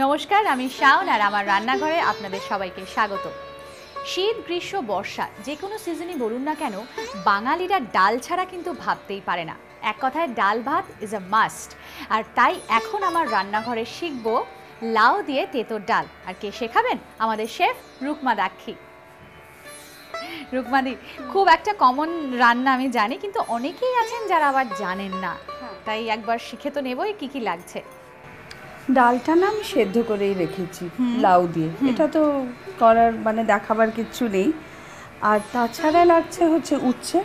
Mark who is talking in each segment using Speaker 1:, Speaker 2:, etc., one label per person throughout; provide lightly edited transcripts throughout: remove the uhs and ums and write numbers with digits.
Speaker 1: নমস্কার, আমি শাওন আর আমার রান্নাঘরে আপনাদের সবাইকে স্বাগত। শীত, গ্রীষ্ম, বর্ষা যে কোনো সিজনই বলুন না কেন, বাঙালিরা ডাল ছাড়া কিন্তু ভাবতেই পারে না। এক কথায় ডাল ভাত ইজ আ মাস্ট। আর তাই এখন আমার রান্নাঘরে শিখব লাউ দিয়ে তেঁতোর ডাল। আর কে শেখাবেন? আমাদের শেফ রুকমা দাক্ষী। রুকমাদি, খুব একটা কমন রান্না আমি জানি, কিন্তু অনেকেই আছেন যারা আবার জানেন না, তাই একবার শিখে তো নেবই। কি কি লাগছে?
Speaker 2: ডালটা না আমি সেদ্ধ করেই রেখেছি লাউ দিয়ে, এটা তো করার মানে দেখাবার কিচ্ছু নেই। আর তাছাড়া লাগছে হচ্ছে উচ্ছে,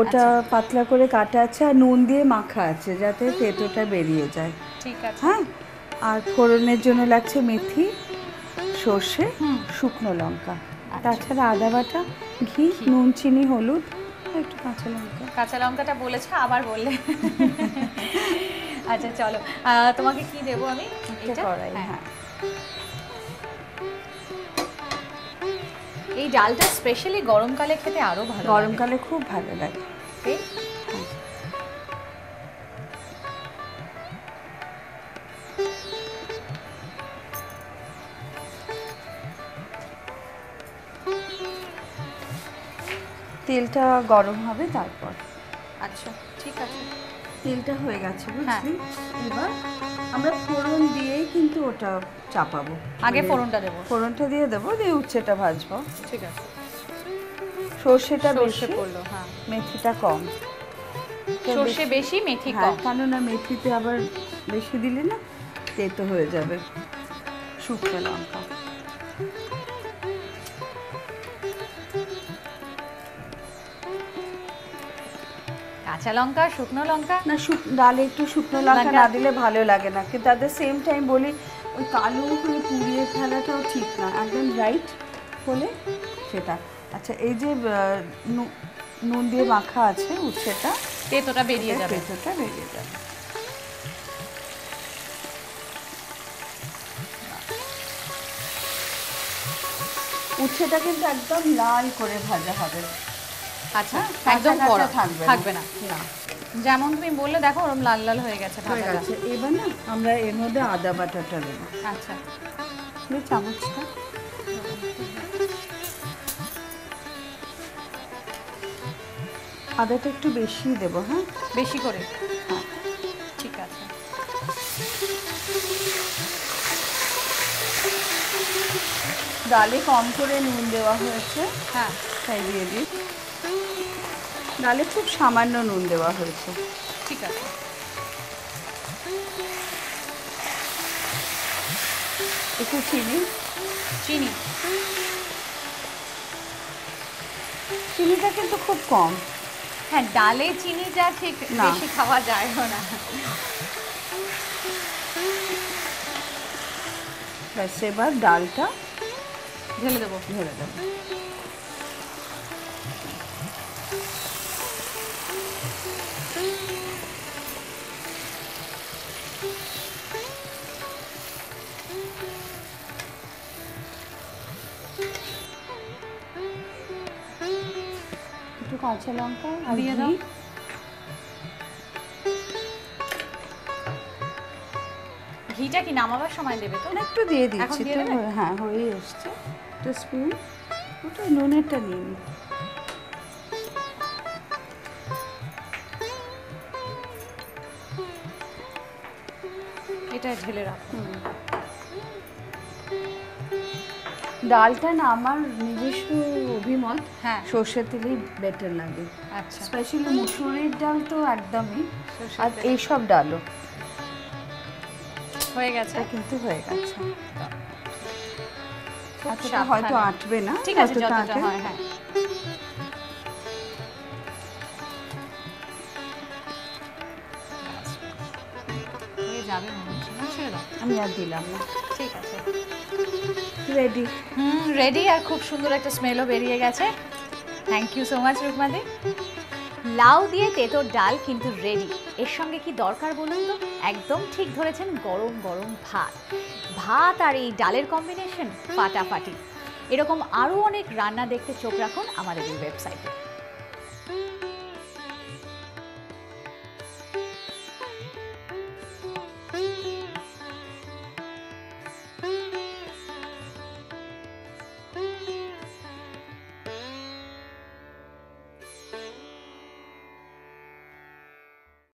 Speaker 2: ওটা পাতলা করে কাটা আছে আর নুন দিয়ে মাখা আছে যাতে তেঁতোটা বেরিয়ে যায়।
Speaker 1: ঠিক আছে।
Speaker 2: হ্যাঁ, আর ফোড়নের জন্য লাগছে মেথি, সর্ষে, শুকনো লঙ্কা, তাছাড়া আদা বাটা, ঘি, নুন, চিনি, হলুদ, একটু কাঁচা লঙ্কা।
Speaker 1: কাঁচা লঙ্কাটা বলেছে, আবার বললে। আচ্ছা চলো, তোমাকে কি দেবো আমি?
Speaker 2: এটা কড়াই। হ্যাঁ,
Speaker 1: এই ডালটা স্পেশালি গরমকালে খেতে আরো ভালো লাগে।
Speaker 2: গরমকালে খুব ভালো লাগে। তেলটা গরম হবে তারপর।
Speaker 1: আচ্ছা ঠিক আছে,
Speaker 2: তেলটা হয়ে গেছে বুঝলি। এবার আমরা ফোড়ন দিয়েই কিন্তু ওটা চাপাবো।
Speaker 1: আগে ফোড়নটা দেবো?
Speaker 2: ফোড়নটা দিয়ে দেবো, দিয়ে উচ্ছেটা ভাজবো।
Speaker 1: ঠিক আছে।
Speaker 2: সর্ষেটা বেশি
Speaker 1: পড়লো, হ্যাঁ,
Speaker 2: মেথিটা কম।
Speaker 1: সর্ষে বেশি, মেথি কম।
Speaker 2: কেননা মেথিতে আবার বেশি দিলে না তেতো হয়ে যাবে। শুকনো লঙ্কা,
Speaker 1: কাঁচা লঙ্কা, শুকনো লঙ্কা
Speaker 2: না ডালে একটু শুকনো লঙ্কা না দিলে ভালো লাগে না, কিন্তু অ্যাট দ্য সেম টাইম বলি ওই কালো হয়ে পুড়িয়ে ফেলাটাও ঠিক না, একদম রাইট হলে সেটা। আচ্ছা, এই যে নুন দিয়ে মাখা আছে উচ্ছেটা,
Speaker 1: তেঁতোটা বেরিয়ে যাবে।
Speaker 2: তেঁতোটা বেরিয়ে যাবে। উচ্ছেটা কিন্তু একদম লাল করে ভাজা হবে।
Speaker 1: আচ্ছা, একদম কড়া থাকবে না।
Speaker 2: না,
Speaker 1: যেমন তুমি বললে, দেখো ওরকম লাল লাল হয়ে গেছে ভাজাটা।
Speaker 2: এবার না আমরা এর মধ্যে আদা বাটাটা দেবো।
Speaker 1: আচ্ছা,
Speaker 2: এই চামচটা আদাটা একটু বেশি দেবো। হ্যাঁ,
Speaker 1: বেশি করে।
Speaker 2: হ্যাঁ,
Speaker 1: ঠিক আছে।
Speaker 2: ডালে কম করে নুন দেওয়া হয়েছে।
Speaker 1: হ্যাঁ,
Speaker 2: তাই দিয়ে দিই। ডালে খুব সামান্য নুন দেওয়া হয়েছে।
Speaker 1: ঠিক আছে।
Speaker 2: একটু চিনি। চিনিটা কিন্তু খুব কম।
Speaker 1: হ্যাঁ, ডালে চিনিটা ঠিক বেশি খাওয়া যায় না।
Speaker 2: ব্যাস, এবার ডালটা
Speaker 1: ঢেলে দেবো।
Speaker 2: একটু কাঁচা লঙ্কা আর
Speaker 1: দিয়ে
Speaker 2: ঘি।
Speaker 1: দাও। ঘিটা কি নামাবার সময় দেবে তো?
Speaker 2: একটু দিয়ে দিচ্ছি
Speaker 1: দিয়ে
Speaker 2: তো।
Speaker 1: দেবে?
Speaker 2: হ্যাঁ, হয়ে এসছে। একটা স্পুন ওটা নুনেরটা নিয়ে নিই।
Speaker 1: এটা ঢেলে রাখো।
Speaker 2: ডালটা না আমার নিজস্ব অভিমত,
Speaker 1: হ্যাঁ,
Speaker 2: সর্ষের তেলেই বেটার লাগে।
Speaker 1: আচ্ছা,
Speaker 2: স্পেশালি মুসুরির ডাল তো একদমই,
Speaker 1: সর্ষের
Speaker 2: আর
Speaker 1: তেল।
Speaker 2: এইসব ডালও
Speaker 1: হয়ে গেছে।
Speaker 2: কিন্তু হয়ে গেছে। এতটা
Speaker 1: সাবধানে।
Speaker 2: হয়তো আটবে না।
Speaker 1: ঠিক আছে, যতটা হয়। হ্যাঁ, হয়ে যাবে মনে হচ্ছে না, ছেড়ে দাও।
Speaker 2: আমি আর দিলাম না।
Speaker 1: ঠিক আছে,
Speaker 2: রেডি।
Speaker 1: রেডি। আর খুব সুন্দর একটা স্মেলও বেরিয়ে গেছে। থ্যাংক ইউ সো মাচ রুকমাদি। লাউ দিয়ে তেঁতোর ডাল কিন্তু রেডি। এর সঙ্গে কি দরকার বলুন তো? একদম ঠিক ধরেছেন, গরম গরম ভাত। ভাত আর এই ডালের কম্বিনেশন ফাটাফাটি। এরকম আরও অনেক রান্না দেখতে চোখ রাখুন আমাদের এই ওয়েবসাইটে।